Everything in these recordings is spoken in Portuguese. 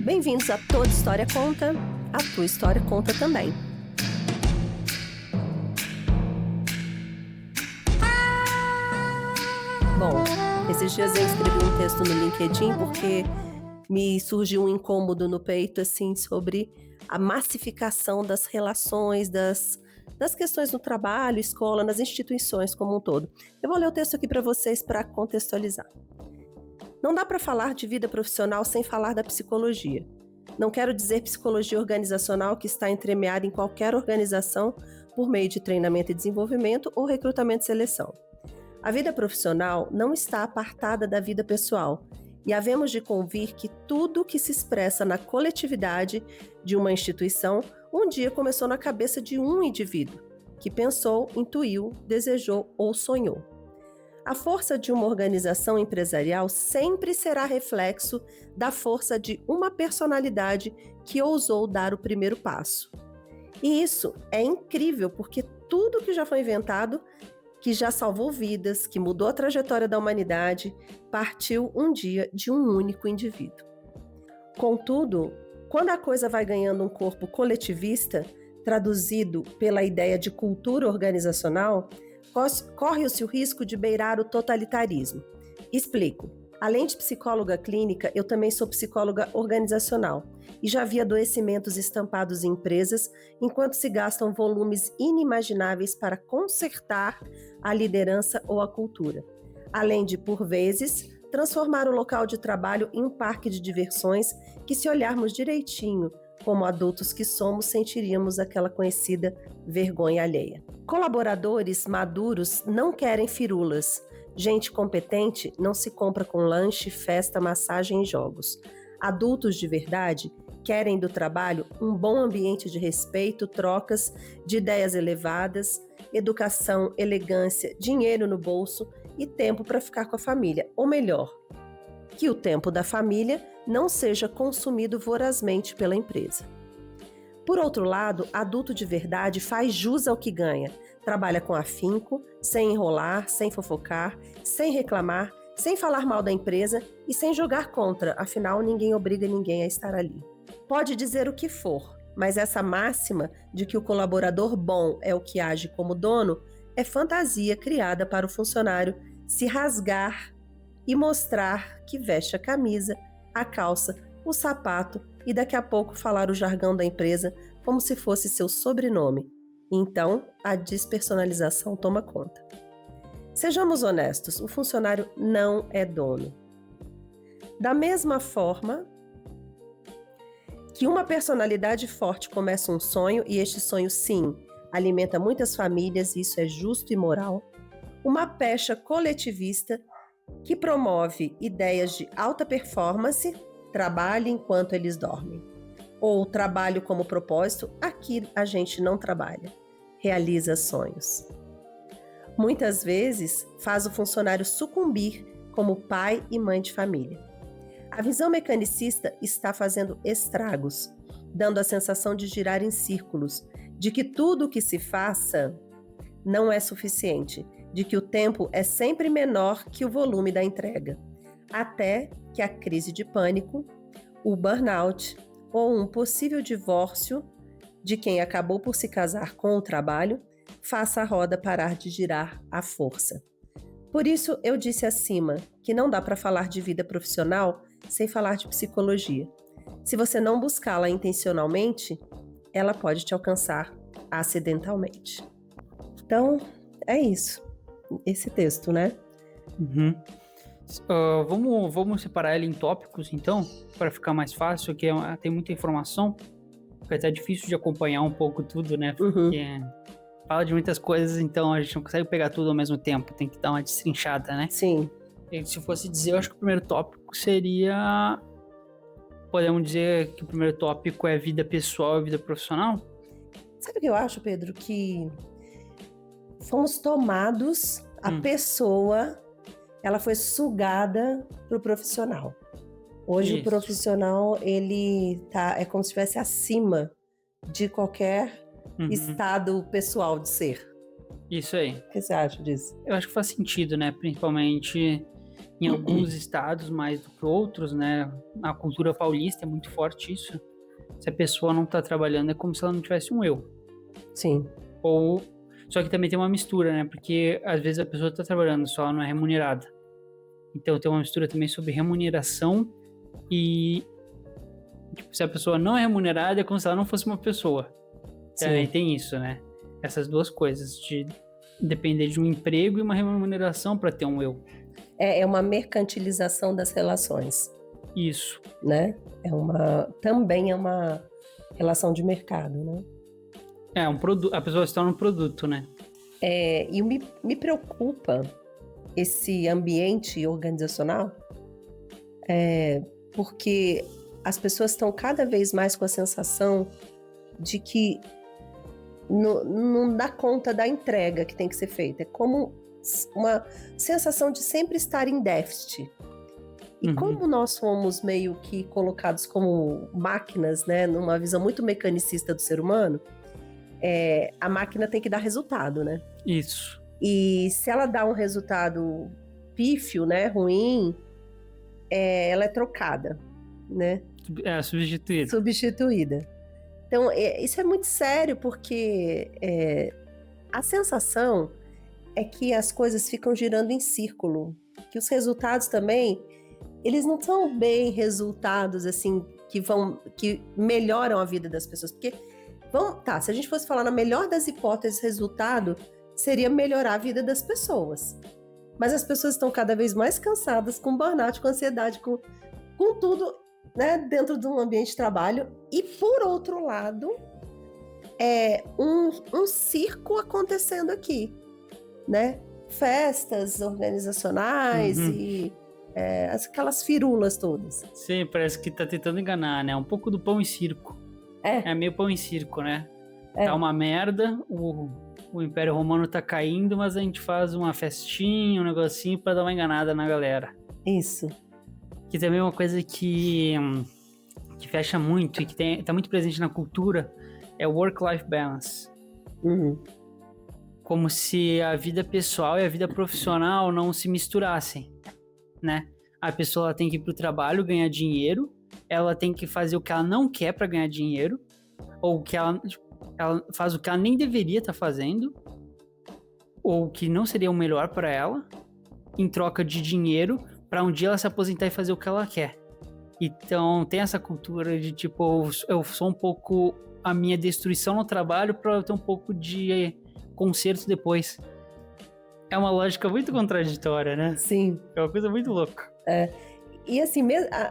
Bem-vindos a Toda História Conta, a tua história conta também. Bom, esses dias eu escrevi um texto no LinkedIn porque me surgiu um incômodo no peito, assim, sobre a massificação das relações, das questões no trabalho, escola, nas instituições como um todo. Eu vou ler o texto aqui para vocês para contextualizar. Não dá para falar de vida profissional sem falar da psicologia. Não quero dizer psicologia organizacional que está entremeada em qualquer organização por meio de treinamento e desenvolvimento ou recrutamento e seleção. A vida profissional não está apartada da vida pessoal e havemos de convir que tudo que se expressa na coletividade de uma instituição um dia começou na cabeça de um indivíduo que pensou, intuiu, desejou ou sonhou. A força de uma organização empresarial sempre será reflexo da força de uma personalidade que ousou dar o primeiro passo. E isso é incrível porque tudo que já foi inventado, que já salvou vidas, que mudou a trajetória da humanidade, partiu um dia de um único indivíduo. Contudo, quando a coisa vai ganhando um corpo coletivista, traduzido pela ideia de cultura organizacional, corre-se o risco de beirar o totalitarismo. Explico. Além de psicóloga clínica, eu também sou psicóloga organizacional e já vi adoecimentos estampados em empresas enquanto se gastam volumes inimagináveis para consertar a liderança ou a cultura. Além de, por vezes, transformar o local de trabalho em um parque de diversões que, se olharmos direitinho, como adultos que somos, sentiríamos aquela conhecida vergonha alheia. Colaboradores maduros não querem firulas. Gente competente não se compra com lanche, festa, massagem e jogos. Adultos de verdade querem do trabalho um bom ambiente de respeito, trocas de ideias elevadas, educação, elegância, dinheiro no bolso e tempo para ficar com a família. Ou melhor, que o tempo da família não seja consumido vorazmente pela empresa. Por outro lado, adulto de verdade faz jus ao que ganha, trabalha com afinco, sem enrolar, sem fofocar, sem reclamar, sem falar mal da empresa e sem jogar contra, afinal ninguém obriga ninguém a estar ali. Pode dizer o que for, mas essa máxima de que o colaborador bom é o que age como dono é fantasia criada para o funcionário se rasgar e mostrar que veste a camisa, a calça, o sapato e daqui a pouco falar o jargão da empresa como se fosse seu sobrenome. Então, a despersonalização toma conta. Sejamos honestos, o funcionário não é dono. Da mesma forma que uma personalidade forte começa um sonho e este sonho, sim, alimenta muitas famílias e isso é justo e moral, uma pecha coletivista que promove ideias de alta performance, trabalhe enquanto eles dormem. Ou trabalho como propósito, aqui a gente não trabalha, realiza sonhos. Muitas vezes faz o funcionário sucumbir como pai e mãe de família. A visão mecanicista está fazendo estragos, dando a sensação de girar em círculos, de que tudo o que se faça não é suficiente, de que o tempo é sempre menor que o volume da entrega, até que a crise de pânico, o burnout ou um possível divórcio de quem acabou por se casar com o trabalho faça a roda parar de girar à força. Por isso eu disse acima que não dá para falar de vida profissional sem falar de psicologia. Se você não buscá-la intencionalmente, ela pode te alcançar acidentalmente. Então, é isso. Esse texto, né? Uhum. Vamos separar ele em tópicos, então, para ficar mais fácil, que tem muita informação, fica até difícil de acompanhar um pouco tudo, né? Porque fala de muitas coisas, então a gente não consegue pegar tudo ao mesmo tempo, tem que dar uma destrinchada, né? Sim. E se fosse dizer, eu acho que o primeiro tópico seria... Podemos dizer que o primeiro tópico é vida pessoal e vida profissional? Sabe o que eu acho, Pedro? Que fomos tomados, a pessoa, ela foi sugada pro profissional. Hoje Isso. O profissional, ele é como se estivesse acima de qualquer estado pessoal de ser. Isso aí. O que você acha disso? Eu acho que faz sentido, né? Principalmente Em alguns estados mais do que outros, né? Na cultura paulista é muito forte isso. Se a pessoa não tá trabalhando, é como se ela não tivesse um eu. Sim. Ou... Só que também tem uma mistura, né? Porque às vezes a pessoa tá trabalhando, só ela não é remunerada. Então tem uma mistura também sobre remuneração e... Tipo, se a pessoa não é remunerada, é como se ela não fosse uma pessoa. Também tem isso, né? Essas duas coisas, de depender de um emprego e uma remuneração para ter um eu. É uma mercantilização das relações. Isso. Né? Também é uma relação de mercado, né? A pessoa se torna um produto, né? E me preocupa esse ambiente organizacional, porque as pessoas estão cada vez mais com a sensação de que não dá conta da entrega que tem que ser feita. É como uma sensação de sempre estar em déficit. E como nós fomos meio que colocados como máquinas, né, numa visão muito mecanicista do ser humano, a máquina tem que dar resultado, né? Isso. E se ela dá um resultado pífio, né, ruim, ela é trocada, né? Substituída. Então, isso é muito sério, porque a sensação é que as coisas ficam girando em círculo, que os resultados também, eles não são bem resultados, assim, que melhoram a vida das pessoas, porque, se a gente fosse falar na melhor das hipóteses, resultado seria melhorar a vida das pessoas, mas as pessoas estão cada vez mais cansadas, com burnout, com ansiedade, com tudo, né, dentro de um ambiente de trabalho, e por outro lado, um circo acontecendo aqui, né? Festas organizacionais e aquelas firulas todas. Sim, parece que tá tentando enganar, né? Um pouco do pão e circo. É meio pão e circo, né? Tá uma merda, o Império Romano tá caindo, mas a gente faz uma festinha, um negocinho pra dar uma enganada na galera. Isso. Que também é uma coisa que fecha muito e que tá muito presente na cultura, é o work-life balance. Como se a vida pessoal e a vida profissional não se misturassem, né? A pessoa tem que ir pro trabalho ganhar dinheiro, ela tem que fazer o que ela não quer para ganhar dinheiro, ou que ela faz o que ela nem deveria estar fazendo, ou que não seria o melhor para ela, em troca de dinheiro, para um dia ela se aposentar e fazer o que ela quer. Então tem essa cultura de tipo, eu sou um pouco a minha destruição no trabalho para eu ter um pouco de conserto depois. É uma lógica muito contraditória, né? Sim. É uma coisa muito louca. E assim,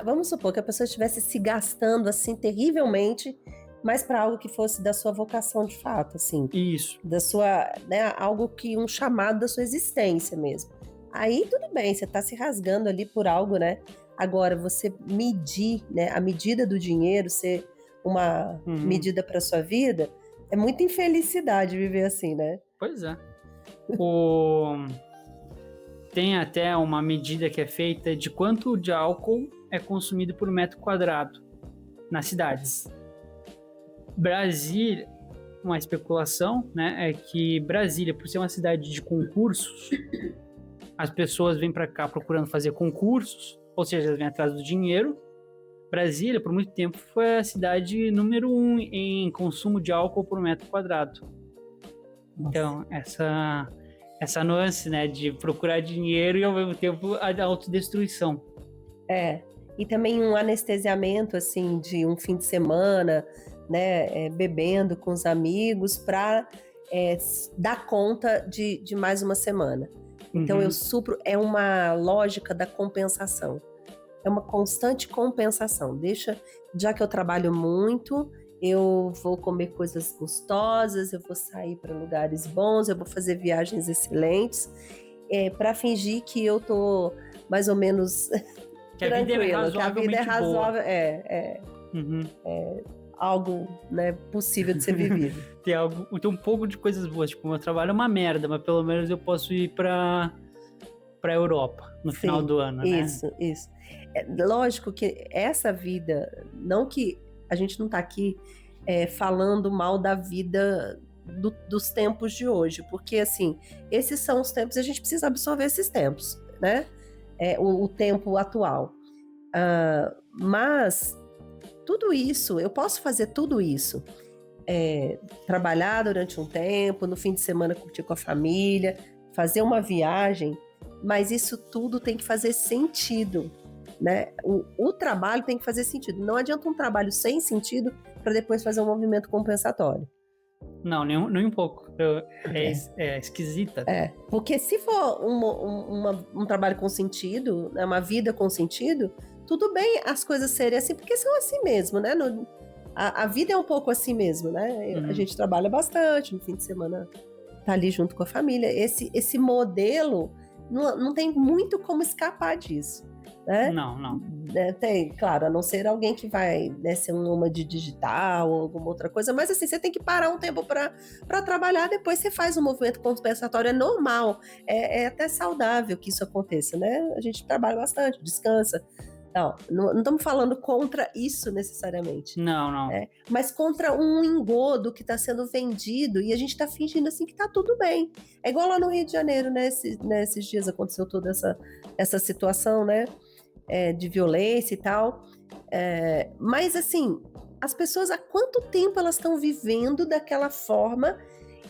vamos supor que a pessoa estivesse se gastando assim terrivelmente, mas para algo que fosse da sua vocação de fato, assim. Isso. Da sua, né, algo que um chamado da sua existência mesmo. Aí tudo bem, você tá se rasgando ali por algo, né? Agora, você medir, né, a medida do dinheiro ser uma medida para sua vida, é muita infelicidade viver assim, né? Pois é. Tem até uma medida que é feita de quanto de álcool é consumido por metro quadrado nas cidades. Brasília, uma especulação, né, é que Brasília, por ser uma cidade de concursos, as pessoas vêm para cá procurando fazer concursos, ou seja, elas vêm atrás do dinheiro. Brasília, por muito tempo, foi a cidade número 1 em consumo de álcool por metro quadrado. Então, essa nuance, né, de procurar dinheiro e ao mesmo tempo a autodestruição. E também um anestesiamento, assim, de um fim de semana, né, bebendo com os amigos para dar conta de mais uma semana. Então, eu supro, é uma lógica da compensação. É uma constante compensação. Já que eu trabalho muito, eu vou comer coisas gostosas, eu vou sair para lugares bons, eu vou fazer viagens excelentes, para fingir que eu tô mais ou menos tranquila, que a vida é razoável. Algo, né, possível de ser vivido. Tem um pouco de coisas boas, tipo, meu trabalho é uma merda, mas pelo menos eu posso ir pra Europa no final do ano, né? Isso. Lógico que essa vida, não que a gente não tá aqui falando mal da vida dos tempos de hoje, porque assim, esses são os tempos e a gente precisa absorver esses tempos, né? o tempo atual. Mas tudo isso, eu posso fazer tudo isso. Trabalhar durante um tempo, no fim de semana curtir com a família, fazer uma viagem, mas isso tudo tem que fazer sentido, né? O trabalho tem que fazer sentido. Não adianta um trabalho sem sentido para depois fazer um movimento compensatório. Não, nem um pouco. É esquisita. Porque se for um trabalho com sentido, né, uma vida com sentido, tudo bem as coisas serem assim, porque são assim mesmo, né? A vida é um pouco assim mesmo, né? A gente trabalha bastante, no fim de semana tá ali junto com a família. Esse modelo não tem muito como escapar disso, né? Não. Tem, claro, a não ser alguém que vai, né, ser um nômade digital ou alguma outra coisa, mas assim, você tem que parar um tempo para trabalhar, depois você faz um movimento compensatório, é normal, é até saudável que isso aconteça, né? A gente trabalha bastante, descansa. Não estamos falando contra isso necessariamente. Não. Mas contra um engodo que está sendo vendido e a gente está fingindo assim que está tudo bem. É igual lá no Rio de Janeiro, né? Esses dias aconteceu toda essa situação, né? De violência e tal. Mas assim, as pessoas há quanto tempo elas estão vivendo daquela forma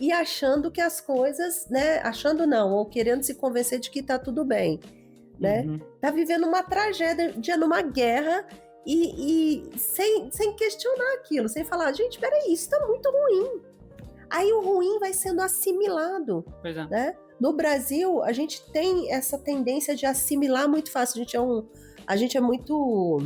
e achando que as coisas, né? Achando não, ou querendo se convencer de que está tudo bem. Né? Tá vivendo uma tragédia numa guerra e sem questionar aquilo, sem falar, gente, peraí, isso tá muito ruim. Aí o ruim vai sendo assimilado. Pois é. Né? No Brasil, a gente tem essa tendência de assimilar muito fácil. A gente é muito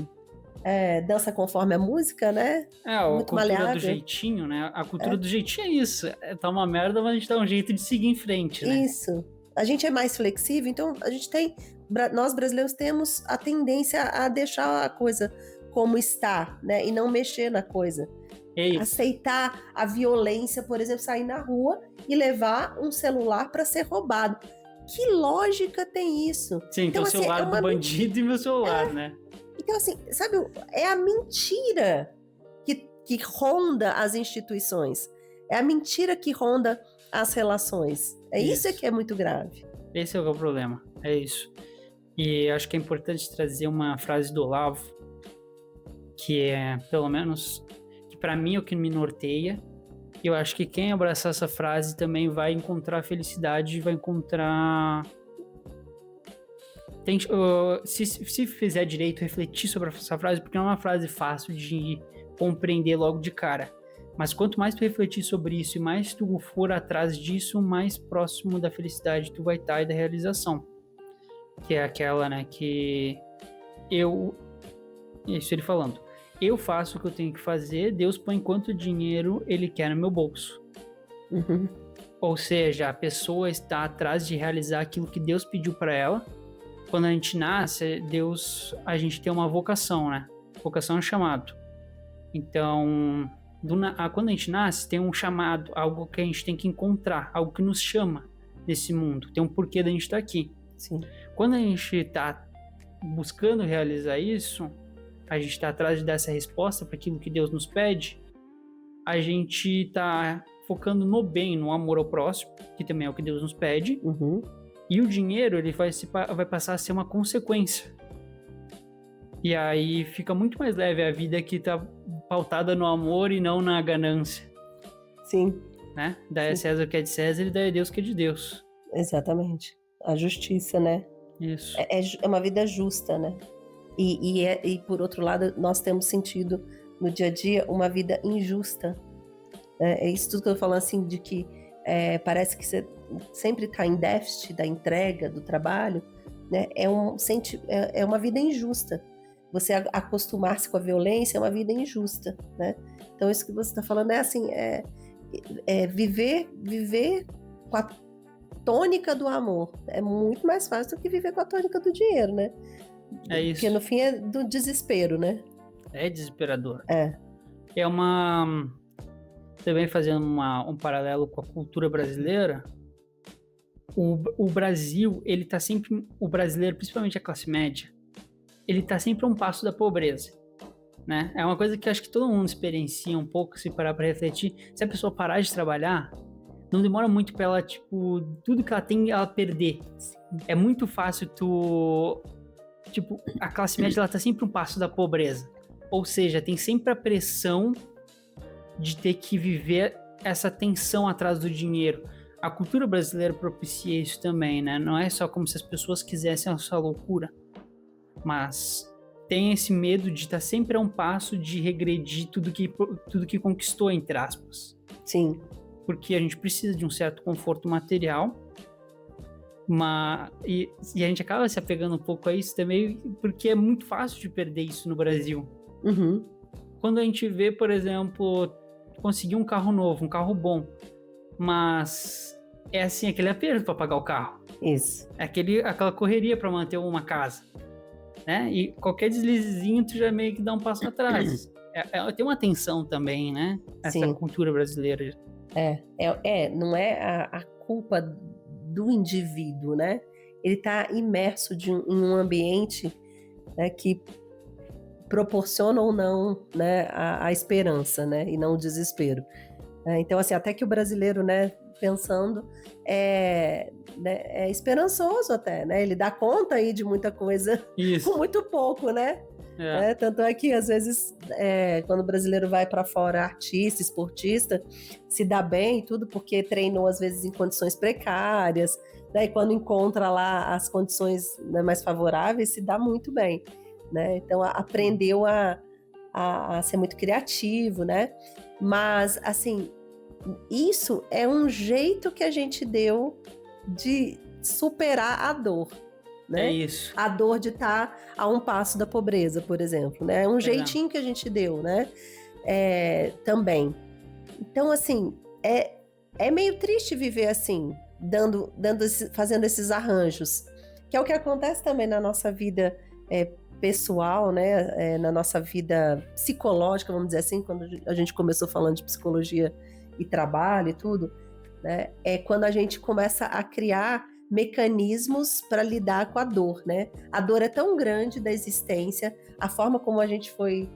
dança conforme a música, né? A muito cultura maleável. Do jeitinho, né? A cultura do jeitinho é isso. Tá uma merda, mas a gente dá um jeito de seguir em frente, né? Isso. A gente é mais flexível, então nós brasileiros temos a tendência a deixar a coisa como está, né? E não mexer na coisa. Aceitar a violência, por exemplo, sair na rua e levar um celular para ser roubado. Que lógica tem isso? Sim, então, o celular do bandido e meu celular, né? Então, assim, sabe, é a mentira que ronda as instituições. É a mentira que ronda as relações. Isso que é muito grave. Esse é o problema, é isso. E acho que é importante trazer uma frase do Olavo, que é, pelo menos, que para mim é o que me norteia. E eu acho que quem abraçar essa frase também vai encontrar felicidade, vai encontrar... se fizer direito, refletir sobre essa frase, porque não é uma frase fácil de compreender logo de cara. Mas quanto mais tu refletir sobre isso e mais tu for atrás disso, mais próximo da felicidade tu vai estar e da realização. Que é aquela, né, que isso ele falando, eu faço o que eu tenho que fazer, Deus põe quanto dinheiro Ele quer no meu bolso. Ou seja, a pessoa está atrás de realizar aquilo que Deus pediu para ela. Quando a gente nasce, a gente tem uma vocação, né? Vocação é um chamado. Então... quando a gente nasce, tem um chamado, algo que a gente tem que encontrar, algo que nos chama nesse mundo, tem um porquê da gente estar aqui. Sim. Quando a gente está buscando realizar isso, a gente está atrás dessa resposta para aquilo que Deus nos pede, a gente está focando no bem, no amor ao próximo, que também é o que Deus nos pede, e o dinheiro ele vai passar a ser uma consequência. E aí fica muito mais leve a vida que tá pautada no amor e não na ganância. Sim. Né? Dai a César o que é de César e dai a Deus o que é de Deus. Exatamente. A justiça, né? Isso. É uma vida justa, né? E por outro lado, nós temos sentido no dia a dia uma vida injusta. É isso tudo que eu tô falando, assim, de que parece que você sempre está em déficit da entrega, do trabalho, né? É uma vida injusta. Você acostumar-se com a violência é uma vida injusta, né? Então isso que você está falando é assim, viver com a tônica do amor. É muito mais fácil do que viver com a tônica do dinheiro, né? É isso. Porque no fim é do desespero, né? É desesperador. É também fazendo um paralelo com a cultura brasileira, o Brasil, ele tá sempre, o brasileiro, principalmente a classe média, ele tá sempre a um passo da pobreza, né? É uma coisa que acho que todo mundo experiencia um pouco, se parar para refletir. Se a pessoa parar de trabalhar, não demora muito pra ela, tipo, tudo que ela tem, ela perder. É muito fácil tipo, a classe média, ela tá sempre um passo da pobreza. Ou seja, tem sempre a pressão de ter que viver essa tensão atrás do dinheiro. A cultura brasileira propicia isso também, né? Não é só como se as pessoas quisessem a sua loucura, mas tem esse medo de estar sempre a um passo de regredir tudo que conquistou, entre aspas. Sim. Porque a gente precisa de um certo conforto material, e a gente acaba se apegando um pouco a isso também, porque é muito fácil de perder isso no Brasil. Uhum. Quando a gente vê, por exemplo, conseguir um carro novo, um carro bom, mas é assim, aquele aperto para pagar o carro. Isso. É aquela correria para manter uma casa, né? E qualquer deslizezinho tu já meio que dá um passo atrás. Tem uma tensão também, né? Essa Sim. cultura brasileira. Não é a culpa do indivíduo, né? Ele está imerso em um ambiente, né, que proporciona ou não, né, a esperança, né, e não o desespero. Então, assim, até que o brasileiro, né, pensando, é esperançoso até, né? Ele dá conta aí de muita coisa com muito pouco, né? Tanto é que, às vezes, quando o brasileiro vai para fora, artista, esportista, se dá bem e tudo, porque treinou, às vezes, em condições precárias, né? E quando encontra lá as condições, né, mais favoráveis, se dá muito bem, né? Então, aprendeu a ser muito criativo, né? Mas, assim, isso é um jeito que a gente deu de superar a dor, né? É isso. A dor de estar a um passo da pobreza, por exemplo, né? É um jeitinho que a gente deu, né? Também. Então, assim, é meio triste viver assim, fazendo esses arranjos, que é o que acontece também na nossa vida pessoal, né? Na nossa vida psicológica, vamos dizer assim, quando a gente começou falando de psicologia e trabalho e tudo, né? É quando a gente começa a criar mecanismos para lidar com a dor, né? A dor é tão grande da existência, a forma como a gente foi,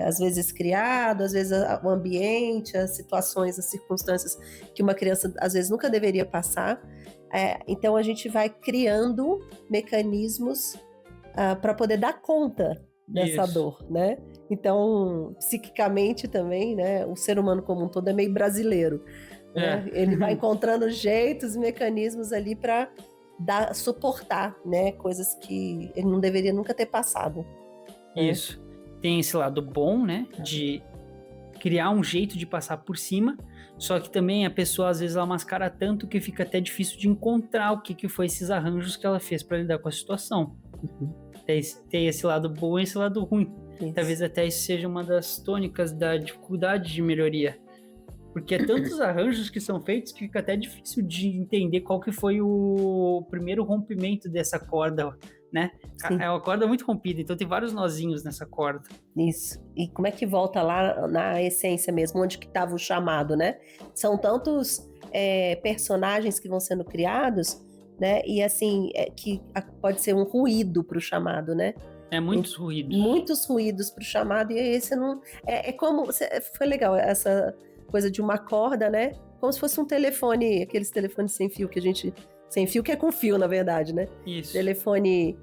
às vezes, criado, às vezes o ambiente, as situações, as circunstâncias que uma criança, às vezes, nunca deveria passar. Então, a gente vai criando mecanismos para poder dar conta dessa dor, né? Então, psiquicamente também, né? O ser humano como um todo é meio brasileiro, né? Ele vai encontrando jeitos e mecanismos ali para suportar, né? Coisas que ele não deveria nunca ter passado. Isso. Tem esse lado bom, né? De criar um jeito de passar por cima, só que também a pessoa às vezes ela mascara tanto que fica até difícil de encontrar o que foi esses arranjos que ela fez para lidar com a situação. Uhum. Tem esse lado bom e esse lado ruim. Isso. Talvez até isso seja uma das tônicas da dificuldade de melhoria. Porque é tantos arranjos que são feitos que fica até difícil de entender qual que foi o primeiro rompimento dessa corda, né? Sim. É uma corda muito rompida, então tem vários nozinhos nessa corda. Isso. E como é que volta lá na essência mesmo, onde que estava o chamado, né? São tantos personagens que vão sendo criados, né? E assim, que pode ser um ruído para o chamado, né? Muitos ruídos. Muitos ruídos para o chamado, e aí você não... como... Foi legal essa coisa de uma corda, né? Como se fosse um telefone, aqueles telefones sem fio que a gente... Sem fio que é com fio, na verdade, né? Isso. Telefone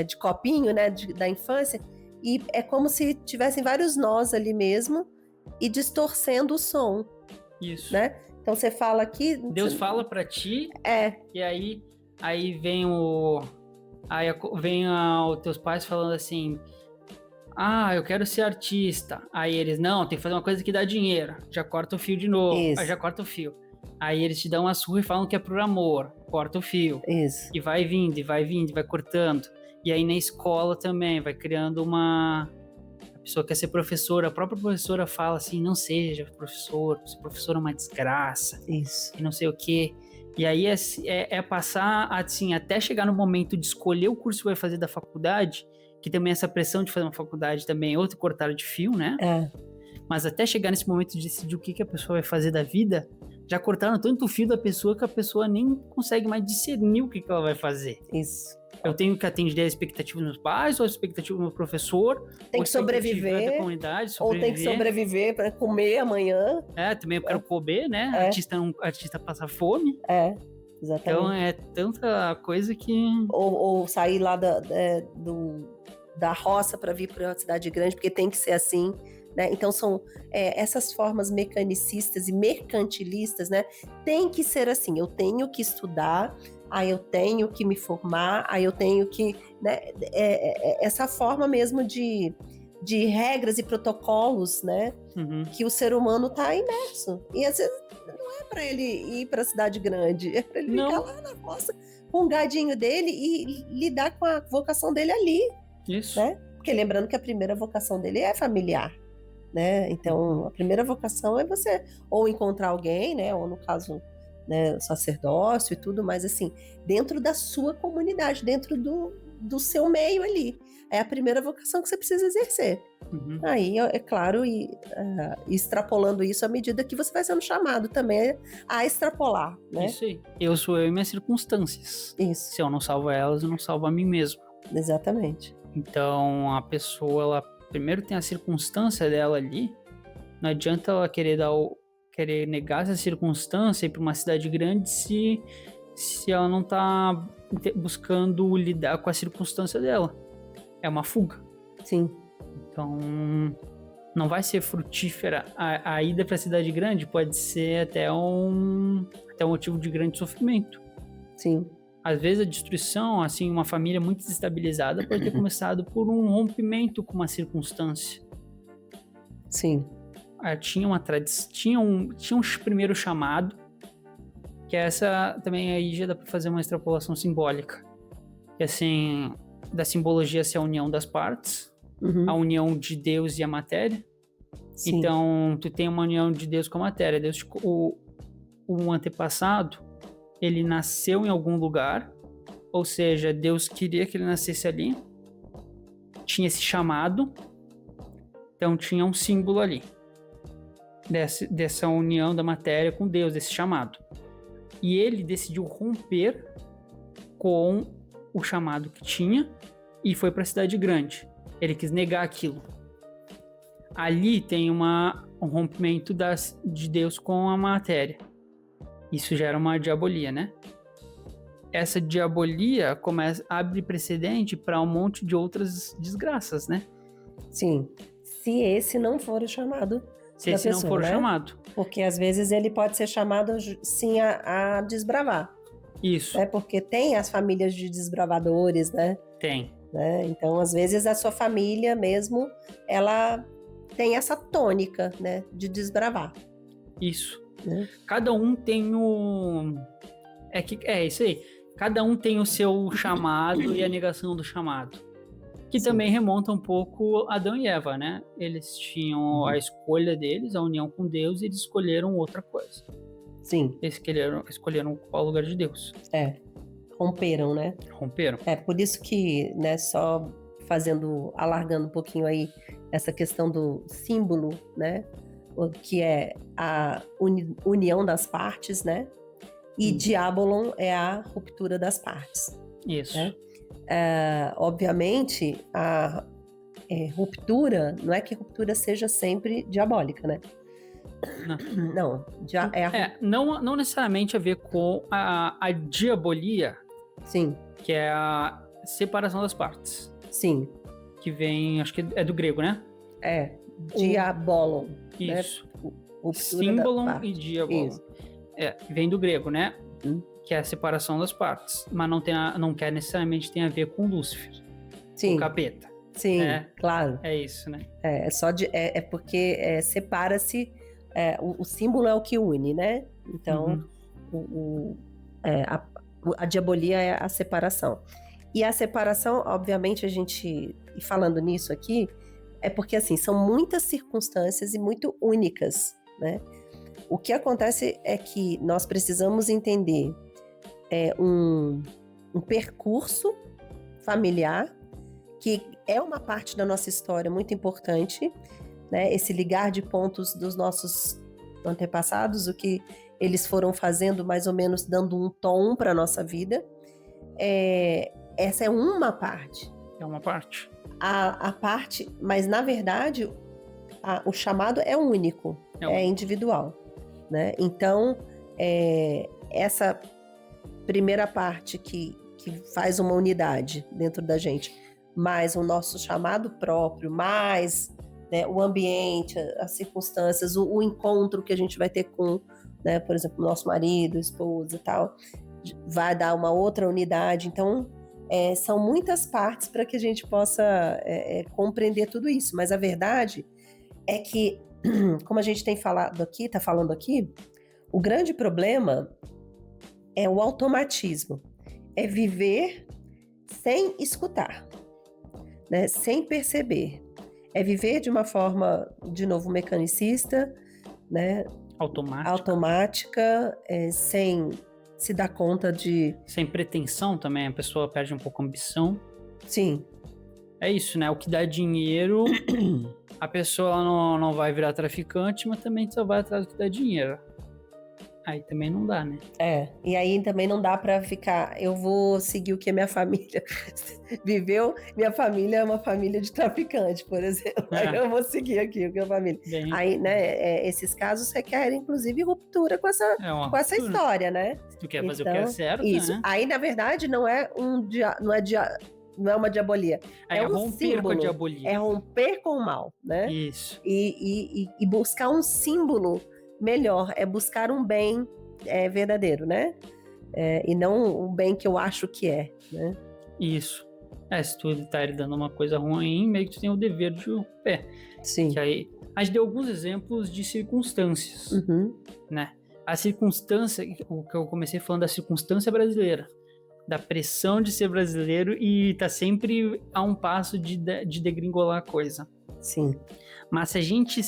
de copinho, né? Da infância. E é como se tivessem vários nós ali mesmo e distorcendo o som. Isso. Né? Então você fala aqui... Deus fala para ti. E aí vem os teus pais falando assim... eu quero ser artista. Aí eles, não, tem que fazer uma coisa que dá dinheiro. Já corta o fio de novo. Isso. Aí já corta o fio. Aí eles te dão uma surra e falam que é por amor. Corta o fio. Isso. E vai vindo, e vai vindo, e vai cortando. E aí na escola também, vai criando a pessoa quer ser professora. A própria professora fala assim, não seja professor. Ser professor é uma desgraça. Isso. E não sei o quê. E aí passar, assim, até chegar no momento de escolher o curso que vai fazer da faculdade... que também essa pressão de fazer uma faculdade também é outro cortar de fio, né? Mas até chegar nesse momento de decidir o que a pessoa vai fazer da vida, Já cortaram tanto o fio da pessoa que a pessoa nem consegue mais discernir o que ela vai fazer. Isso. Eu tenho que atender a expectativa dos meus pais, ou a expectativa do meu professor, Tem ou a que expectativa da sobreviver, comunidade, ou tem que sobreviver para comer amanhã. Também eu quero comer, né? Artista passa fome. Exatamente. Então é tanta coisa que... Ou sair lá da roça para vir para a cidade grande, porque tem que ser assim, né? Então são essas formas mecanicistas e mercantilistas, né? Tem que ser assim, eu tenho que estudar, aí eu tenho que me formar, aí eu tenho que... Né? Essa forma mesmo de regras e protocolos, né? Que o ser humano está imerso. E às vezes não é para ele ir para a cidade grande, é para ele ficar lá na roça com o gadinho dele e lidar com a vocação dele ali. Isso. Né? Porque lembrando que a primeira vocação dele é familiar, né? Então, a primeira vocação é você ou encontrar alguém, né? Ou no caso, né, sacerdócio e tudo, mas assim, dentro da sua comunidade, dentro do seu meio ali. É a primeira vocação que você precisa exercer. Aí, é claro, extrapolando isso à medida que você vai sendo chamado também a extrapolar, né? Isso aí. Eu sou eu e minhas circunstâncias. Isso. Se eu não salvo elas, eu não salvo a mim mesmo. Exatamente. Então, a pessoa, ela primeiro tem a circunstância dela ali. Não adianta ela querer negar essa circunstância e ir para uma cidade grande se ela não tá buscando lidar com a circunstância dela. É uma fuga. Sim. Então, não vai ser frutífera. A ida para a cidade grande pode ser até um motivo de grande sofrimento. Sim. Às vezes a destruição, assim, uma família muito desestabilizada pode ter começado por um rompimento com uma circunstância. Sim. Tinha uma tradição, tinha um primeiro chamado, que essa também aí já dá para fazer uma extrapolação simbólica. Que assim, da simbologia ser a união das partes, a união de Deus e a matéria. Sim. Então, tu tem uma união de Deus com a matéria. Deus, o antepassado, ele nasceu em algum lugar, ou seja, Deus queria que ele nascesse ali, tinha esse chamado, então tinha um símbolo ali, dessa união da matéria com Deus, desse chamado. E ele decidiu romper com o chamado que tinha e foi para a cidade grande. Ele quis negar aquilo. Ali tem um rompimento de Deus com a matéria. Isso gera uma diabolia, né? Essa diabolia abre precedente para um monte de outras desgraças, né? Sim. Se esse não for o chamado. Se esse não for o chamado. Porque às vezes ele pode ser chamado, sim, a desbravar. Isso. Né? Porque tem as famílias de desbravadores, né? Tem. Né? Então, às vezes, a sua família mesmo, ela tem essa tônica, né? De desbravar. Isso. Cada um tem É isso aí. Cada um tem o seu chamado e a negação do chamado. Que Sim. também remonta um pouco a Adão e Eva, né? Eles tinham a escolha deles, a união com Deus, e eles escolheram outra coisa. Sim. Eles escolheram o lugar de Deus. Romperam, né? Romperam. Por isso que, né, só alargando um pouquinho aí essa questão do símbolo, né? Que é a união das partes, né? E diabolon é a ruptura das partes. Isso. Né? Obviamente, a ruptura, não é que ruptura seja sempre diabólica, né? Não. Não necessariamente a ver com a diabolia. Sim. Que é a separação das partes. Sim. Que vem, acho que é do grego, né? Diabolon. Isso. Né? Símbolon e diabolon. Vem do grego, né? Que é a separação das partes. Mas não quer necessariamente ter a ver com Lúcifer. Sim. O capeta. Sim, claro. É isso, né? Porque separa-se. O símbolo é o que une, né? Então, a diabolia é a separação. E a separação, obviamente, e falando nisso aqui, é porque, assim, são muitas circunstâncias e muito únicas, né? O que acontece é que nós precisamos entender um percurso familiar que é uma parte da nossa história muito importante, né? Esse ligar de pontos dos nossos antepassados, o que eles foram fazendo mais ou menos, dando um tom para a nossa vida. Essa é uma parte. É uma parte. A parte, mas na verdade, o chamado é único, é individual, né? Então, essa primeira parte que faz uma unidade dentro da gente, mais o nosso chamado próprio, mais, né, o ambiente, as circunstâncias, o encontro que a gente vai ter com, né, por exemplo, o nosso marido, esposa e tal, vai dar uma outra unidade. Então, são muitas partes para que a gente possa compreender tudo isso. Mas a verdade é que, como a gente está falando aqui, o grande problema é o automatismo. É viver sem escutar, né? Sem perceber. É viver de uma forma, de novo, mecanicista, né? Automática, sem se dar conta de... Sem pretensão também, a pessoa perde um pouco a ambição. Sim. É isso, né? O que dá dinheiro, a pessoa ela não vai virar traficante, mas também só vai atrás do que dá dinheiro. Aí também não dá, né? E aí também não dá pra ficar, eu vou seguir o que a minha família viveu. Minha família é uma família de traficante, por exemplo. Aí eu vou seguir aqui o que a família... Aí, né, esses casos requerem, inclusive, ruptura com essa história, né? Se tu quer fazer o que é certo, isso. Né? Aí, na verdade, não é uma diabolia. É um romper símbolo, com a diabolia. É romper com o mal, né? Isso. E buscar um símbolo melhor, é buscar um bem verdadeiro, né? E não o bem que eu acho que é, né? Isso. Se tu tá dando uma coisa ruim, meio que tu tem o dever de romper. Sim. Que aí, a gente deu alguns exemplos de circunstâncias, né? A circunstância, o que eu comecei falando da circunstância brasileira, da pressão de ser brasileiro e tá sempre a um passo de degringolar a coisa. Sim. Mas se a gente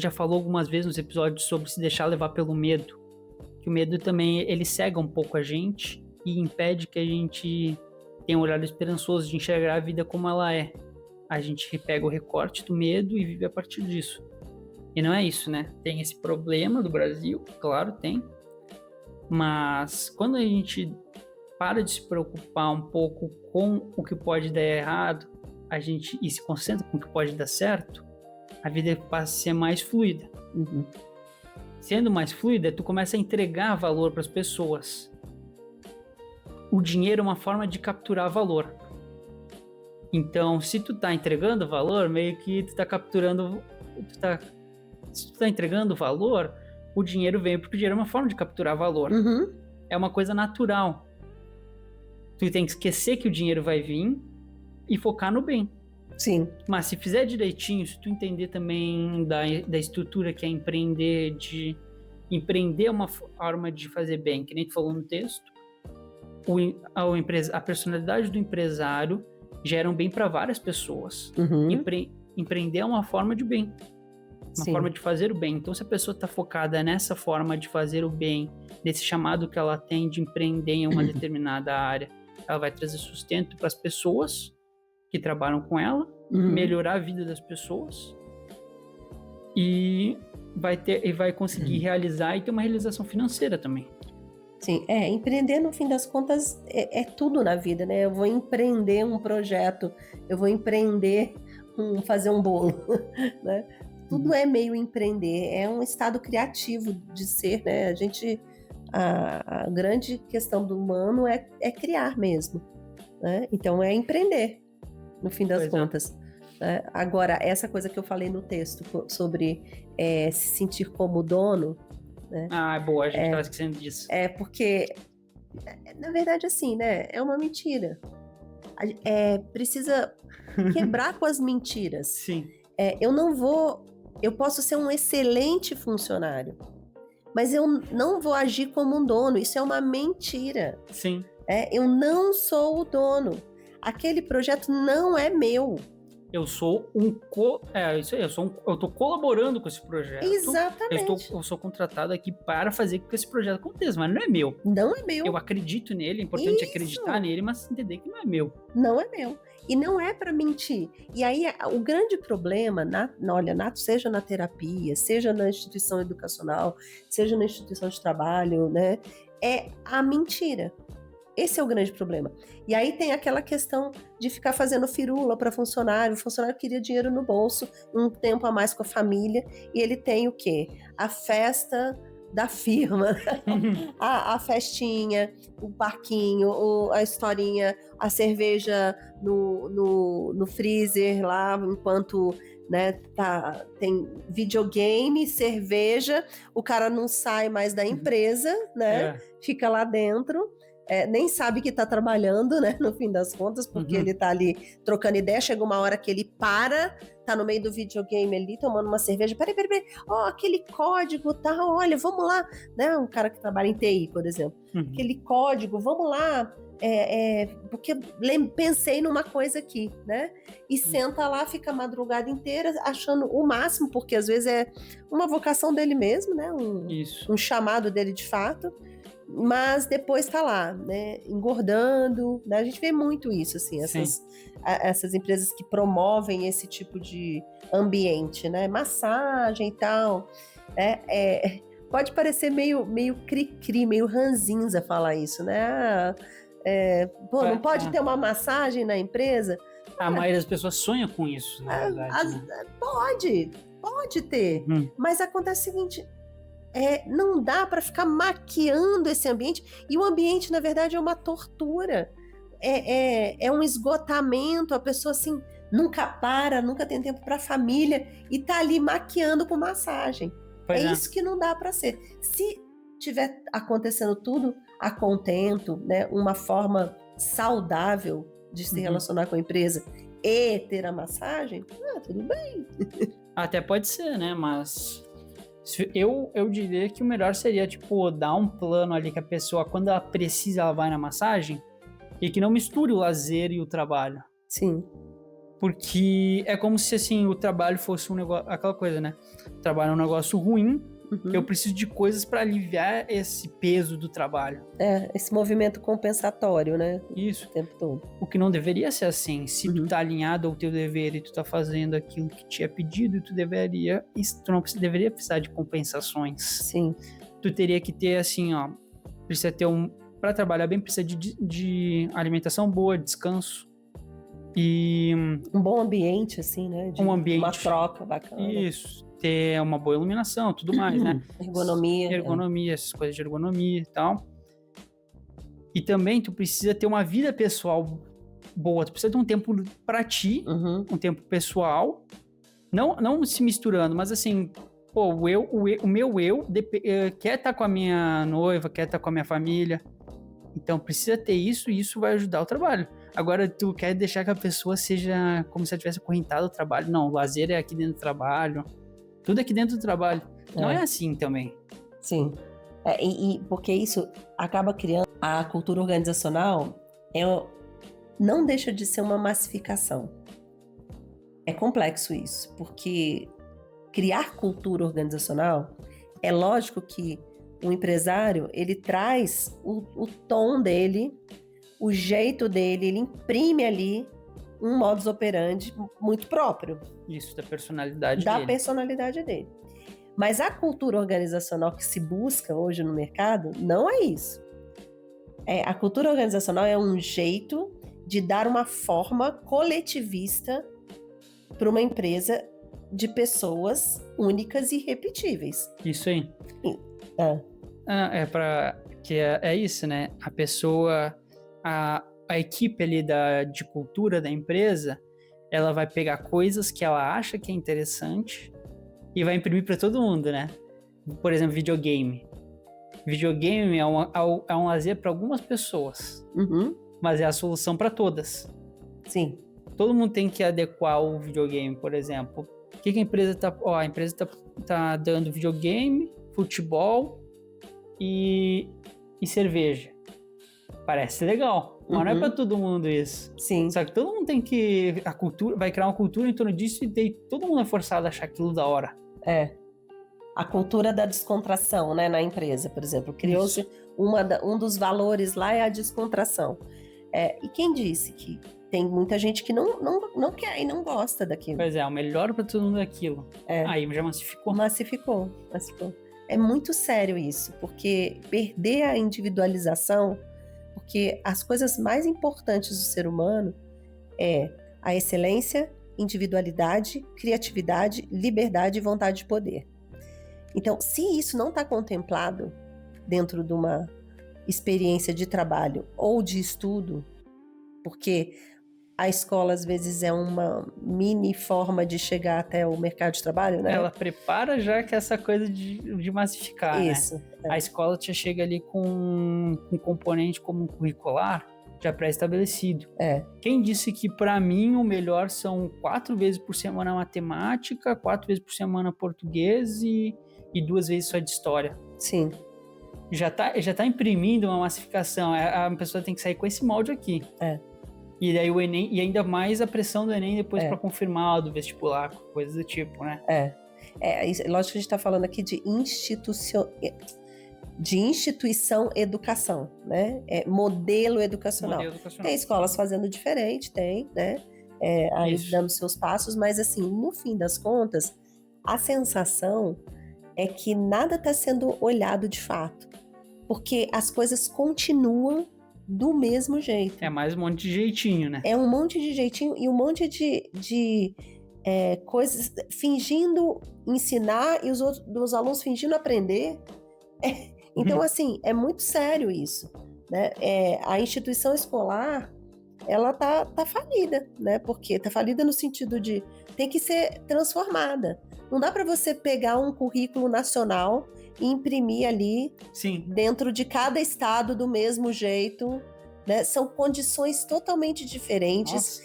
já falou algumas vezes nos episódios sobre se deixar levar pelo medo, que o medo também, ele cega um pouco a gente e impede que a gente tenha um olhar esperançoso de enxergar a vida como ela é. A gente pega o recorte do medo e vive a partir disso. E não é isso, né? Tem esse problema do Brasil, claro, tem. Mas quando a gente para de se preocupar um pouco com o que pode dar errado, e se concentra com o que pode dar certo, a vida passa a ser mais fluida. Sendo mais fluida, tu começa a entregar valor para as pessoas. O dinheiro é uma forma de capturar valor. Então, se tu tá entregando valor, meio que tu tá capturando... Se tu tá entregando valor, o dinheiro vem, porque o dinheiro é uma forma de capturar valor. É uma coisa natural. Tu tem que esquecer que o dinheiro vai vir e focar no bem. Sim. Mas se fizer direitinho, se tu entender também da estrutura que é empreender, empreender é uma forma de fazer bem, que nem tu falou no texto, a personalidade do empresário gera um bem para várias pessoas. Empreender é uma forma de bem, uma forma de fazer o bem. Então, se a pessoa está focada nessa forma de fazer o bem, nesse chamado que ela tem de empreender em uma determinada área, ela vai trazer sustento para as pessoas que trabalham com ela, melhorar a vida das pessoas e vai conseguir realizar e ter uma realização financeira também. Sim, empreender no fim das contas é tudo na vida, né? Eu vou empreender um projeto, eu vou empreender fazer um bolo, né? Tudo é meio empreender, é um estado criativo de ser, né? A grande questão do humano é criar mesmo, né? Então é empreender, no fim das contas. Né? Agora, essa coisa que eu falei no texto sobre se sentir como dono, né? Boa, a gente estava esquecendo disso. Porque, na verdade, assim, né? É uma mentira. Precisa quebrar com as mentiras. Sim. Eu posso ser um excelente funcionário, mas eu não vou agir como um dono. Isso é uma mentira. Sim. Eu não sou o dono. Aquele projeto não é meu. eu sou isso aí, eu tô colaborando com esse projeto. Exatamente. Eu sou contratado aqui para fazer com que esse projeto aconteça, mas não é meu. Não é meu. Eu acredito nele, é importante acreditar nele, mas entender que não é meu. Não é meu. E não é para mentir. E aí, o grande problema, olha, seja na terapia, seja na instituição educacional, seja na instituição de trabalho, né, é a mentira. Esse é o grande problema. E aí tem aquela questão de ficar fazendo firula para funcionário. O funcionário queria dinheiro no bolso, um tempo a mais com a família, e ele tem o quê? A festa da firma, a festinha, o parquinho, a historinha, a cerveja no freezer lá, enquanto, né, tem videogame, cerveja, o cara não sai mais da empresa, né, fica lá dentro. Nem sabe que tá trabalhando, né, no fim das contas, porque ele tá ali trocando ideia, chega uma hora que ele tá no meio do videogame ali, tomando uma cerveja, peraí, aquele código, tá, olha, vamos lá, né, um cara que trabalha em TI, por exemplo, aquele código, vamos lá, porque pensei numa coisa aqui, né, e senta lá, fica a madrugada inteira achando o máximo, porque às vezes é uma vocação dele mesmo, né, um chamado dele de fato, mas depois tá lá, né, engordando, né? A gente vê muito isso, assim, essas empresas que promovem esse tipo de ambiente, né, massagem e tal, pode parecer meio cri-cri, meio ranzinza falar isso, né, não pode ter uma massagem na empresa? A maioria das pessoas sonha com isso, na verdade. Né? Pode ter, mas acontece o seguinte, não dá para ficar maquiando esse ambiente, e o ambiente, na verdade, é uma tortura, é um esgotamento, a pessoa, assim, nunca tem tempo para a família, e tá ali maquiando com massagem. Isso que não dá para ser. Se tiver acontecendo tudo a contento, né, uma forma saudável de se relacionar com a empresa e ter a massagem, tudo bem. Até pode ser, né, mas... Eu diria que o melhor seria, tipo, dar um plano ali que a pessoa, quando ela precisa, ela vai na massagem, e que não misture o lazer e o trabalho. Sim. Porque é como se, assim, o trabalho fosse um negócio, aquela coisa, né? O trabalho é um negócio ruim, eu preciso de coisas para aliviar esse peso do trabalho. Esse movimento compensatório, né? Isso. O tempo todo. O que não deveria ser assim. Se tu tá alinhado ao teu dever e tu tá fazendo aquilo que te é pedido, tu não deveria precisar de compensações. Sim. Tu teria que ter, assim, ó, precisa ter para trabalhar bem, precisa de alimentação boa, descanso e... Um bom ambiente, assim, né? Uma troca bacana. Isso. Ter uma boa iluminação, tudo mais, né? Ergonomia. Essas coisas de ergonomia e tal. E também tu precisa ter uma vida pessoal boa, tu precisa ter um tempo pra ti, um tempo pessoal, não se misturando, mas assim, pô, o meu eu quer estar com a minha noiva, quer estar com a minha família, então precisa ter isso, e isso vai ajudar o trabalho. Agora, tu quer deixar que a pessoa seja como se ela tivesse acorrentada ao trabalho, não, o lazer é aqui dentro do trabalho, tudo aqui dentro do trabalho. Não é assim também. Sim. Porque isso acaba criando... A cultura organizacional não deixa de ser uma massificação. É complexo isso, porque criar cultura organizacional, é lógico que o empresário, ele traz o tom dele, o jeito dele, ele imprime ali um modus operandi muito próprio. Isso, da personalidade dele. Mas a cultura organizacional que se busca hoje no mercado não é isso. A cultura organizacional é um jeito de dar uma forma coletivista para uma empresa de pessoas únicas e irrepetíveis. Isso aí. É isso, né? A pessoa, a equipe ali de cultura da empresa, ela vai pegar coisas que ela acha que é interessante e vai imprimir para todo mundo, né? Por exemplo, videogame. Videogame é um lazer para algumas pessoas, mas é a solução para todas. Sim. Todo mundo tem que adequar o videogame, por exemplo. O que a empresa tá... a empresa tá dando videogame, futebol e cerveja. parece legal, mas não é pra todo mundo isso. Sim. Só que todo mundo tem que... A cultura... Vai criar uma cultura em torno disso e daí todo mundo é forçado a achar aquilo da hora. A cultura da descontração, né, na empresa, por exemplo. Criou-se um dos valores lá é a descontração. E quem disse que tem muita gente que não quer e não gosta daquilo? Pois é, o melhor pra todo mundo é aquilo. Aí já massificou. Massificou. É muito sério isso, porque perder a individualização, porque as coisas mais importantes do ser humano é a excelência, individualidade, criatividade, liberdade e vontade de poder. Então, se isso não está contemplado dentro de uma experiência de trabalho ou de estudo, porque a escola às vezes é uma mini forma de chegar até o mercado de trabalho, né? Ela prepara já que essa coisa de massificar, Isso, né? A escola já chega ali com um componente como um curricular já pré-estabelecido. Quem disse que para mim o melhor são 4 vezes por semana matemática, 4 vezes por semana português e 2 vezes só de história? Sim. Já tá imprimindo uma massificação. A pessoa tem que sair com esse molde aqui. E daí o Enem, e ainda mais a pressão do Enem depois para confirmar do vestibular, coisas do tipo, né? Lógico que a gente está falando aqui de instituição educação, né? Modelo educacional. Tem escolas fazendo diferente, né? Aí dando seus passos, mas assim, no fim das contas, a sensação é que nada está sendo olhado de fato, porque as coisas continuam do mesmo jeito. É mais um monte de jeitinho, né? É um monte de jeitinho e um monte de coisas, fingindo ensinar e os alunos fingindo aprender. Então, assim, é muito sério isso, né? A instituição escolar, ela tá falida, né? Porque tá falida no sentido de tem que ser transformada. Não dá para você pegar um currículo nacional e imprimir ali dentro de cada estado do mesmo jeito, né? São condições totalmente diferentes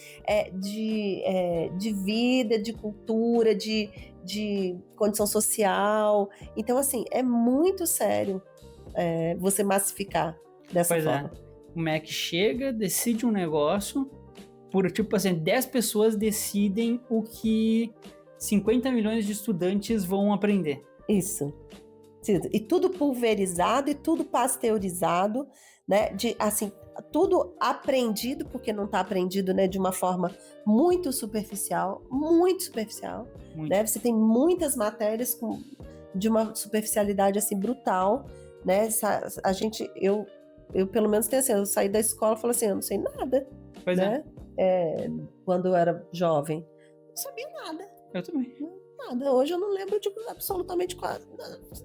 de vida, de cultura, de condição social. Então, assim, é muito sério você massificar dessa forma. O MEC chega, decide um negócio, por tipo assim, 10 pessoas decidem o que 50 milhões de estudantes vão aprender. Isso. E tudo pulverizado e tudo pasteurizado, né? Assim, tudo aprendido, porque não está aprendido, né, de uma forma muito superficial, né? Você tem muitas matérias de uma superficialidade assim brutal, né? Eu pelo menos tenho assim, eu saí da escola e falei assim, eu não sei nada, né? Quando eu era jovem, não sabia nada. Eu também. Nada. Hoje eu não lembro de absolutamente quase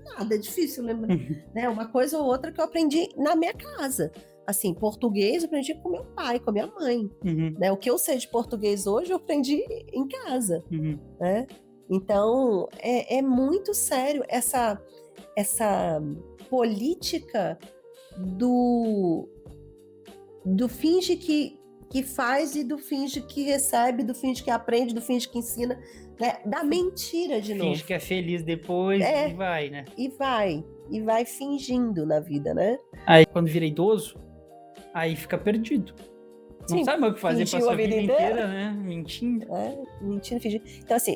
nada. É difícil lembrar. Né? Uma coisa ou outra que eu aprendi na minha casa. Assim, português eu aprendi com meu pai, com a minha mãe. Né? O que eu sei de português hoje eu aprendi em casa. Né? Então, é muito sério essa política do finge que faz e do finge que recebe, do finge que aprende, do finge que ensina, né? Da mentira de novo. Finge que é feliz depois e vai, né? E vai fingindo na vida, né? Aí quando vira idoso, aí fica perdido. Não sabe mais o que fazer pra sua vida inteira, né? Mentindo. Mentindo, fingindo. Então, assim,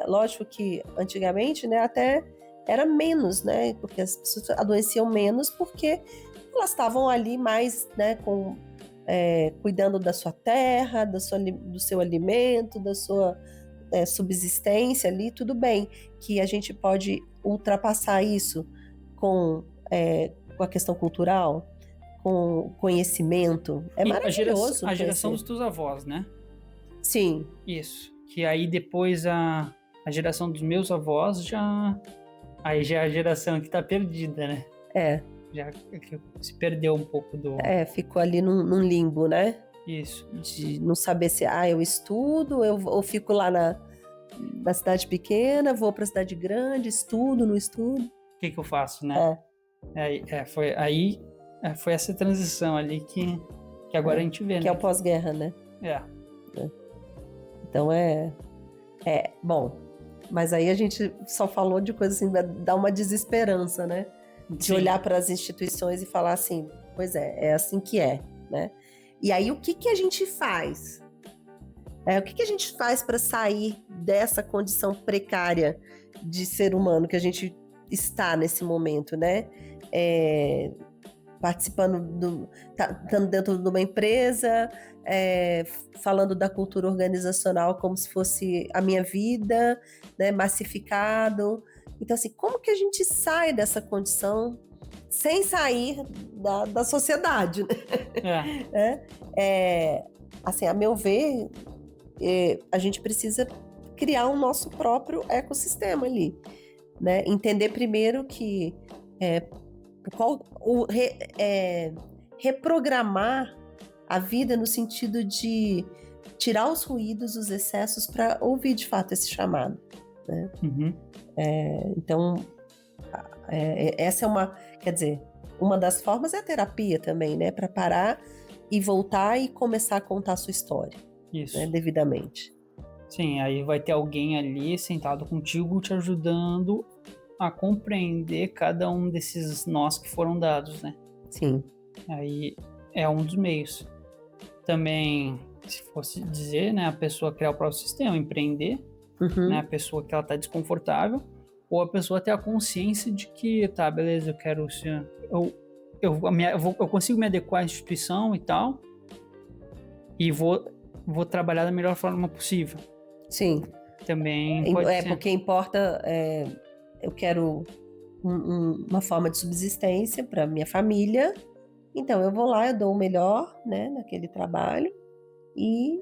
lógico que antigamente, né, até era menos, né? Porque as pessoas adoeciam menos porque elas estavam ali mais, né, cuidando da sua terra, do seu alimento, da sua subsistência ali, tudo bem. Que a gente pode ultrapassar isso com a questão cultural, com conhecimento. É maravilhoso. A geração dos teus avós, né? Sim. Isso. Que aí depois a geração dos meus avós aí já é a geração que tá perdida, né? Já se perdeu um pouco do... ficou ali num limbo, né? Isso. De não saber se eu estudo, eu fico lá na cidade pequena, vou pra cidade grande, estudo, não estudo. O que eu faço, né? Foi essa transição ali que agora a gente vê, né? Que é o pós-guerra, né? Então bom, mas aí a gente só falou de coisa assim, dá uma desesperança, né? De olhar para as instituições e falar assim, Pois é assim que é, né? E aí, o que a gente faz? O que a gente faz para sair dessa condição precária de ser humano que a gente está nesse momento, né? Participando estando dentro de uma empresa, falando da cultura organizacional como se fosse a minha vida, né? Massificado. Então, assim, como que a gente sai dessa condição sem sair da sociedade, né? Assim, a meu ver, a gente precisa criar o nosso próprio ecossistema ali, né? Entender primeiro que reprogramar a vida no sentido de tirar os ruídos, os excessos para ouvir de fato esse chamado, né? Então, essa uma das formas é a terapia também, né? Para parar e voltar e começar a contar a sua história. Isso. Né, devidamente. Sim, aí vai ter alguém ali sentado contigo te ajudando a compreender cada um desses nós que foram dados, né? Sim. Aí é um dos meios. Também, se fosse dizer, né, a pessoa criar o próprio sistema, empreender, né, a pessoa que ela tá desconfortável, ou a pessoa ter a consciência de que, tá, beleza, eu quero ser... Eu consigo me adequar à instituição e tal, e vou trabalhar da melhor forma possível. Sim. Também pode ser. Porque importa, eu quero uma forma de subsistência para minha família, então eu vou lá, eu dou o melhor, né, naquele trabalho e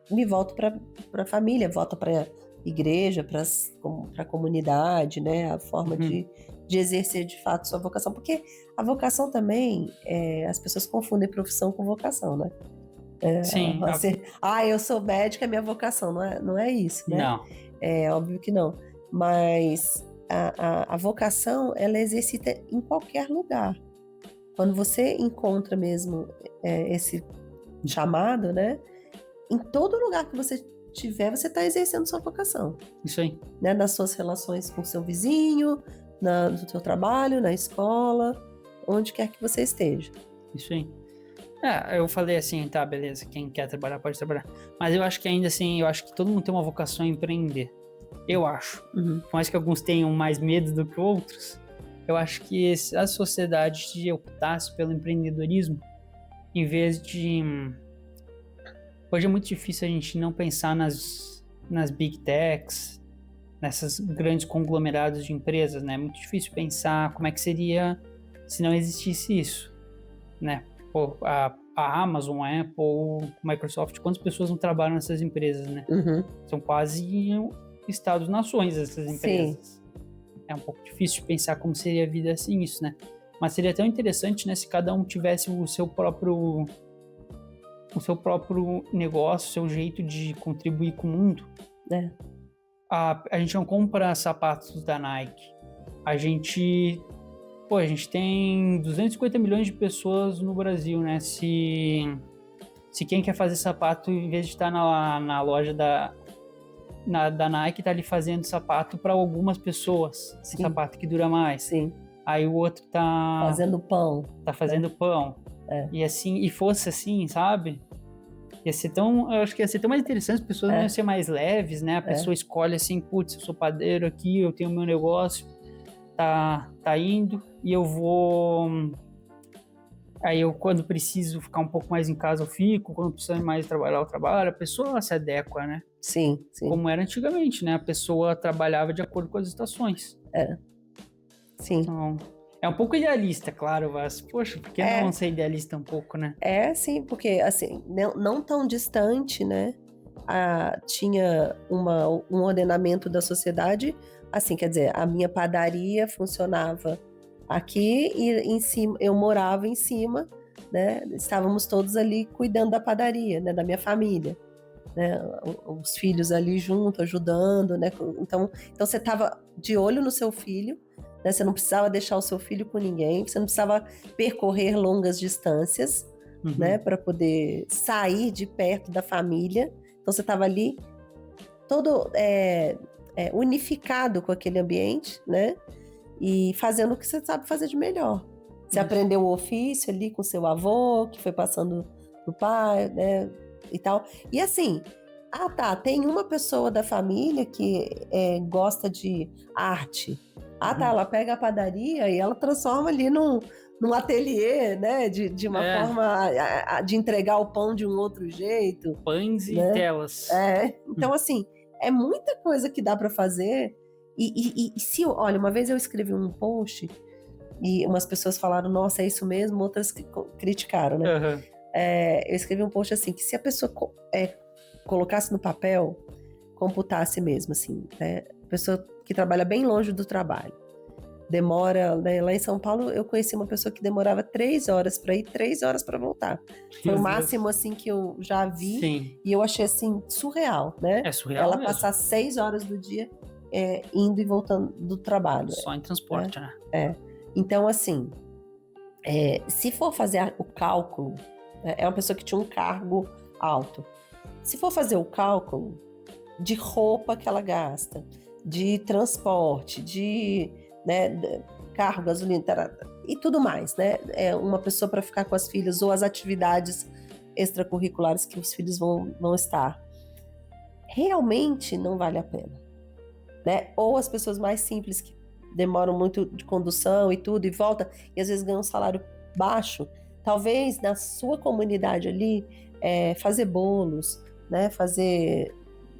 me volto para a família, volto para a igreja, para a comunidade, né, a forma de exercer de fato sua vocação, porque a vocação também, as pessoas confundem profissão com vocação, né? Sim. Eu sou médica, é minha vocação. Não é isso, né? Não. É óbvio que não. Mas a vocação, ela exercita em qualquer lugar. Quando você encontra mesmo esse chamado, né? Em todo lugar que você tiver, você está exercendo sua vocação. Isso aí. Né? Nas suas relações com o seu vizinho, no seu trabalho, na escola, onde quer que você esteja. Isso aí. Eu falei assim, tá, beleza, quem quer trabalhar pode trabalhar. Mas eu acho que ainda assim, eu acho que todo mundo tem uma vocação a empreender. Eu acho. Por mais que alguns tenham mais medo do que outros, eu acho que a sociedade optasse pelo empreendedorismo, em vez de... Hoje é muito difícil a gente não pensar nas big techs, nessas grandes conglomerados de empresas, né? É muito difícil pensar como é que seria se não existisse isso, né? Pô, a Amazon, a Apple, a Microsoft, quantas pessoas não trabalham nessas empresas, né? São quase estados-nações essas empresas. Sim. É um pouco difícil de pensar como seria a vida sem isso, né? Mas seria tão interessante, né, se cada um tivesse o seu próprio negócio, o seu jeito de contribuir com o mundo. A gente não compra sapatos da Nike. A gente tem 250 milhões de pessoas no Brasil, né? Se quem quer fazer sapato, em vez de estar na loja da Nike, tá ali fazendo sapato para algumas pessoas. Sim. Um sapato que dura mais. Sim. Aí o outro tá... fazendo pão. Tá fazendo pão. E assim, e fosse assim, sabe? Eu acho que ia ser tão mais interessante, as pessoas iam ser mais leves, né? A pessoa escolhe assim, putz, eu sou padeiro aqui, eu tenho meu negócio, tá indo, e eu vou... Aí eu, quando preciso ficar um pouco mais em casa, eu fico, quando preciso mais trabalhar, eu trabalho, a pessoa se adequa, né? Sim. Como era antigamente, né? A pessoa trabalhava de acordo com as estações. Sim. Então, é um pouco idealista, claro, mas, poxa, por que não ser idealista um pouco, né? Sim, porque, assim, não tão distante, né? Tinha um ordenamento da sociedade, assim, quer dizer, a minha padaria funcionava aqui e em cima, eu morava em cima, né? Estávamos todos ali cuidando da padaria, né? Da minha família, né? Os filhos ali junto, ajudando, né? Então você estava de olho no seu filho, né? Você não precisava deixar o seu filho com ninguém, você não precisava percorrer longas distâncias, né? Para poder sair de perto da família. Então você estava ali todo unificado com aquele ambiente, né? E fazendo o que você sabe fazer de melhor, Você aprendeu o ofício ali com seu avô, que foi passando pro pai, né, e tal. E assim, tem uma pessoa da família que gosta de arte. Ela pega a padaria e ela transforma ali num ateliê, né, de uma forma de entregar o pão de um outro jeito. Pães né? e telas. Então assim, é muita coisa que dá para fazer. E se, olha, uma vez eu escrevi um post e umas pessoas falaram, nossa, é isso mesmo, outras criticaram, né? Eu escrevi um post assim, que se a pessoa colocasse no papel, computasse mesmo, assim, né? Pessoa que trabalha bem longe do trabalho. Demora, né? Lá em São Paulo eu conheci uma pessoa que demorava 3 horas para ir, 3 horas para voltar. Foi o máximo, assim, que eu já vi. Sim. E eu achei, assim, surreal, né? É surreal Ela mesmo. passar 6 horas do dia indo e voltando do trabalho. Só em transporte, né? Então, assim, se for fazer o cálculo, é uma pessoa que tinha um cargo alto. Se for fazer o cálculo de roupa que ela gasta, de transporte, de carro, gasolina e tudo mais, né? É uma pessoa para ficar com as filhas ou as atividades extracurriculares que os filhos vão estar. Realmente não vale a pena, né? Ou as pessoas mais simples que demoram muito de condução e tudo e volta e às vezes ganham um salário baixo, talvez na sua comunidade ali fazer bolos, né? Fazer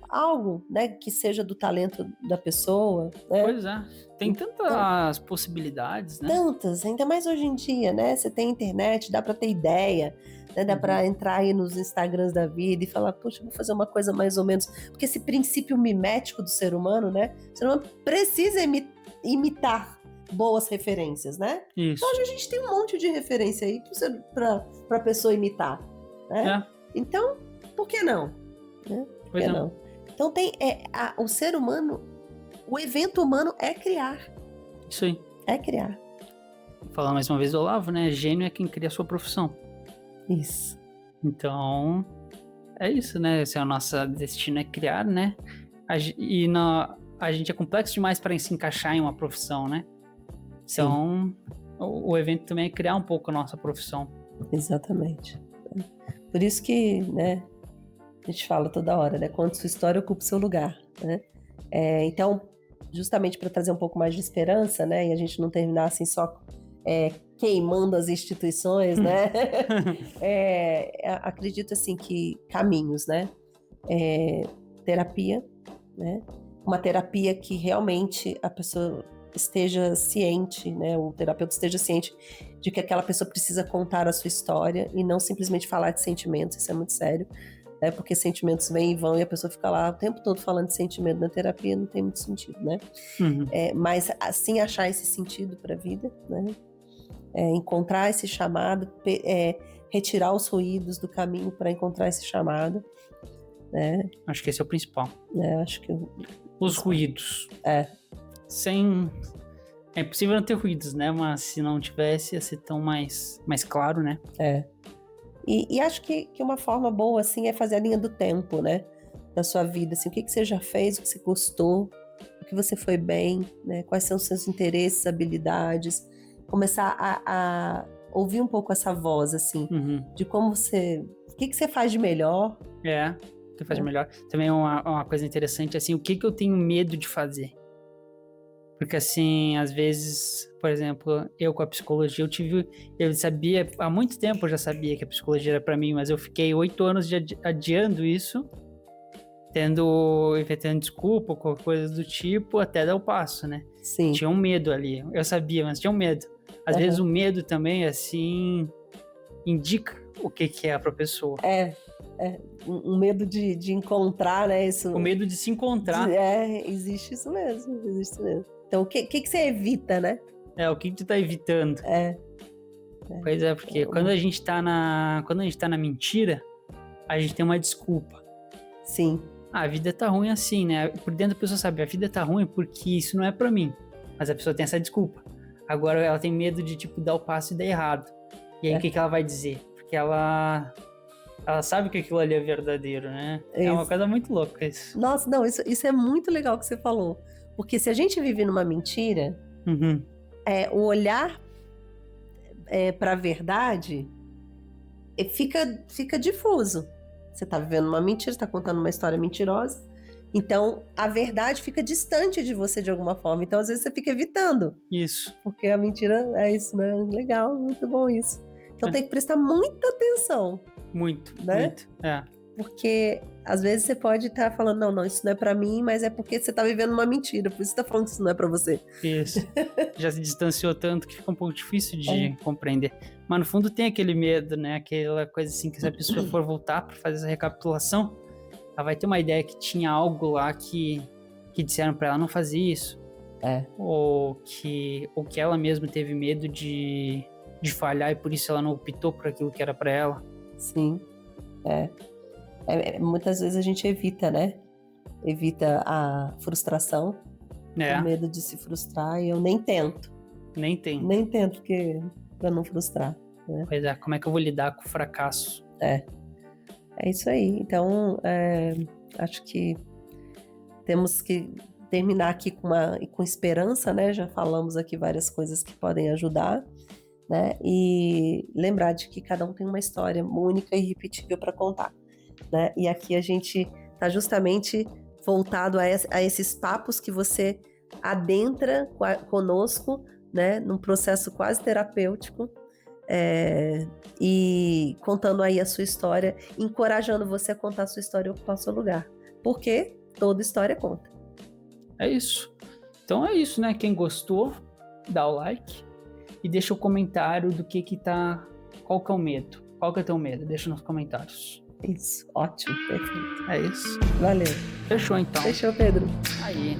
algo, né, que seja do talento da pessoa, né? Pois é, tem tantas possibilidades, né? Tantas, ainda mais hoje em dia, né? Você tem internet, dá para ter ideia, né? Dá para entrar aí nos Instagrams da vida e falar, poxa, vou fazer uma coisa mais ou menos, porque esse princípio mimético do ser humano, né? O ser humano precisa imitar boas referências, né? Isso. Então hoje a gente tem um monte de referência aí para pessoa imitar, né? Então, por que não? Né? Por que não? Então o ser humano, o evento humano é criar. Isso aí. É criar. Vou falar mais uma vez do Olavo, né? Gênio é quem cria a sua profissão. Isso. Então, é isso, né? Esse é o nosso destino, é criar, né? A gente é complexo demais para se encaixar em uma profissão, né? Então, o evento também é criar um pouco a nossa profissão. Exatamente. Por isso que, né? A gente fala toda hora, né? Quando sua história ocupa o seu lugar, né? Então, justamente para trazer um pouco mais de esperança, né? E a gente não terminar assim só queimando as instituições, né? Acredito assim que caminhos, né? Terapia, né? Uma terapia que realmente a pessoa esteja ciente, né? O terapeuta esteja ciente de que aquela pessoa precisa contar a sua história e não simplesmente falar de sentimentos, isso é muito sério. Porque sentimentos vêm e vão e a pessoa fica lá o tempo todo falando de sentimento na terapia, não tem muito sentido, né? Mas assim achar esse sentido para a vida, né? Encontrar esse chamado, retirar os ruídos do caminho para encontrar esse chamado, né? Acho que esse é o principal. Acho que os ruídos. É impossível não ter ruídos, né? Mas se não tivesse, ia ser tão mais claro, né? E acho que uma forma boa, assim, é fazer a linha do tempo, né? Da sua vida, assim, o que você já fez, o que você gostou, o que você foi bem, né? Quais são os seus interesses, habilidades. Começar a ouvir um pouco essa voz, assim, de como você... O que você faz de melhor. O que faz de melhor. Também é uma coisa interessante, assim, o que eu tenho medo de fazer. Porque, assim, às vezes, por exemplo, eu com a psicologia, eu sabia, há muito tempo eu já sabia que a psicologia era pra mim, mas eu fiquei 8 anos adiando isso, inventando desculpa, coisas do tipo, até dar o passo, né? Sim. Tinha um medo ali, eu sabia, mas tinha um medo. Às vezes o medo também, assim, indica o que é pra pessoa. Um medo de encontrar, né? Isso, o medo de se encontrar. Existe isso mesmo, Então, o que você evita, né? O que tu tá evitando? Pois é, porque quando a gente tá na mentira, a gente tem uma desculpa. Sim. A vida tá ruim assim, né? Por dentro a pessoa sabe, a vida tá ruim porque isso não é pra mim. Mas a pessoa tem essa desculpa. Agora ela tem medo de, dar o passo e dar errado. E aí o que ela vai dizer? Porque ela sabe que aquilo ali é verdadeiro, né? Isso. É uma coisa muito louca isso. Nossa, não, isso é muito legal que você falou. Porque se a gente vive numa mentira, o olhar para a verdade, fica difuso. Você está vivendo uma mentira, está contando uma história mentirosa. Então, a verdade fica distante de você de alguma forma. Então, às vezes, você fica evitando. Isso. Porque a mentira é isso, né? Legal, muito bom isso. Então, tem que prestar muita atenção. Muito, né? muito. Porque, às vezes, você pode estar falando, não, isso não é pra mim, mas é porque você tá vivendo uma mentira. Por isso você tá falando que isso não é pra você. Isso. Já se distanciou tanto que fica um pouco difícil de compreender. Mas, no fundo, tem aquele medo, né? Aquela coisa assim, que se a pessoa for voltar pra fazer essa recapitulação, ela vai ter uma ideia que tinha algo lá que disseram pra ela não fazer isso. Ou que ela mesma teve medo de falhar e por isso ela não optou por aquilo que era pra ela. Sim, muitas vezes a gente evita, né? Evita a frustração, o medo de se frustrar, e eu nem tento. Nem tento pra não frustrar. Né? Pois é, como é que eu vou lidar com o fracasso? É isso aí. Então, acho que temos que terminar aqui com esperança, né? Já falamos aqui várias coisas que podem ajudar, né? E lembrar de que cada um tem uma história única e irrepetível para contar, né? E aqui a gente está justamente voltado a esses papos que você adentra conosco, né? Num processo quase terapêutico, e contando aí a sua história, encorajando você a contar a sua história e ocupar o seu lugar. Porque toda história conta. É isso. Então é isso, né? Quem gostou, dá o like e deixa o comentário do que tá... Qual que é o medo? Qual que é o teu medo? Deixa nos comentários. Isso, ótimo, perfeito. É isso. Valeu. Fechou, então. Fechou, Pedro. Aí.